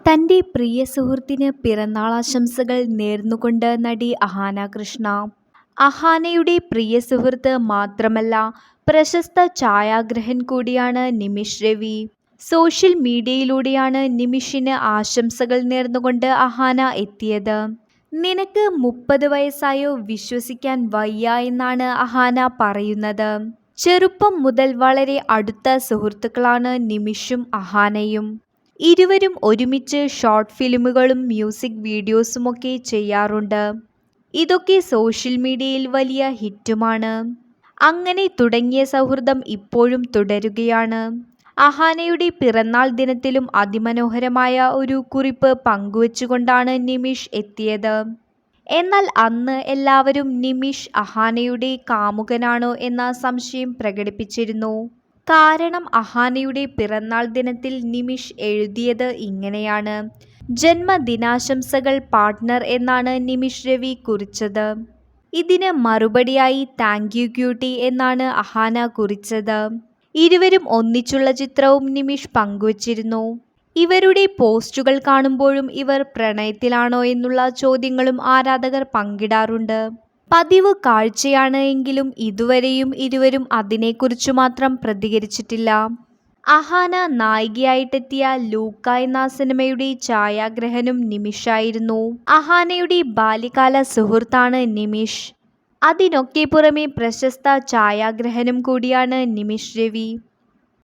തന്റെ പ്രിയ സുഹൃത്തിന് പിറന്നാളാശംസകൾ നേർന്നുകൊണ്ട് നടി അഹാന കൃഷ്ണ. അഹാനയുടെ പ്രിയ സുഹൃത്ത് മാത്രമല്ല, പ്രശസ്ത ഛായാഗ്രഹൻ കൂടിയാണ് നിമിഷ് രവി. സോഷ്യൽ മീഡിയയിലൂടെയാണ് നിമിഷിന് ആശംസകൾ നേർന്നുകൊണ്ട് അഹാന എത്തിയത്. "നിനക്ക് 30 വയസ്സായോ വിശ്വസിക്കാൻ വയ്യ" എന്നാണ് അഹാന പറയുന്നത്. ചെറുപ്പം മുതൽ വളരെ അടുത്ത സുഹൃത്തുക്കളാണ് നിമിഷും അഹാനയും. ഇരുവരും ഒരുമിച്ച് ഷോർട്ട് ഫിലിമുകളും മ്യൂസിക് വീഡിയോസുമൊക്കെ ചെയ്യാറുണ്ട്. ഇതൊക്കെ സോഷ്യൽ മീഡിയയിൽ വലിയ ഹിറ്റുമാണ്. അങ്ങനെ തുടങ്ങിയ സൗഹൃദം ഇപ്പോഴും തുടരുകയാണ്. അഹാനയുടെ പിറന്നാൾ ദിനത്തിലും അതിമനോഹരമായ ഒരു കുറിപ്പ് പങ്കുവച്ചുകൊണ്ടാണ് നിമിഷ് എത്തിയത്. എന്നാൽ അന്ന് എല്ലാവരും നിമിഷ് അഹാനയുടെ കാമുകനാണോ എന്ന സംശയം പ്രകടിപ്പിച്ചിരുന്നു. കാരണം അഹാനയുടെ പിറന്നാൾ ദിനത്തിൽ നിമിഷ് എഴുതിയത് ഇങ്ങനെയാണ്: "ജന്മദിനാശംസകൾ പാർട്ട്ണർ" എന്നാണ് നിമിഷ് രവി കുറിച്ചത്. ഇതിന് മറുപടിയായി "താങ്ക് യു ക്യൂട്ടി" എന്നാണ് അഹാന കുറിച്ചത്. ഇരുവരും ഒന്നിച്ചുള്ള ചിത്രവും നിമിഷ് പങ്കുവച്ചിരുന്നു. ഇവരുടെ പോസ്റ്റുകൾ കാണുമ്പോഴും ഇവർ പ്രണയത്തിലാണോ എന്നുള്ള ചോദ്യങ്ങളും ആരാധകർ പങ്കിടാറുണ്ട്. പതിവ് കാഴ്ചയാണ് എങ്കിലും ഇതുവരെയും ഇരുവരും അതിനെക്കുറിച്ചു മാത്രം പ്രതികരിച്ചിട്ടില്ല. അഹാന നായികയായിട്ടെത്തിയ ലൂക്ക എന്ന സിനിമയുടെ ഛായാഗ്രഹനും നിമിഷായിരുന്നു. അഹാനയുടെ ബാല്യകാല സുഹൃത്താണ് നിമിഷ്. അതിനൊക്കെ പുറമെ പ്രശസ്ത ഛായാഗ്രഹനും കൂടിയാണ് നിമിഷ് രവി.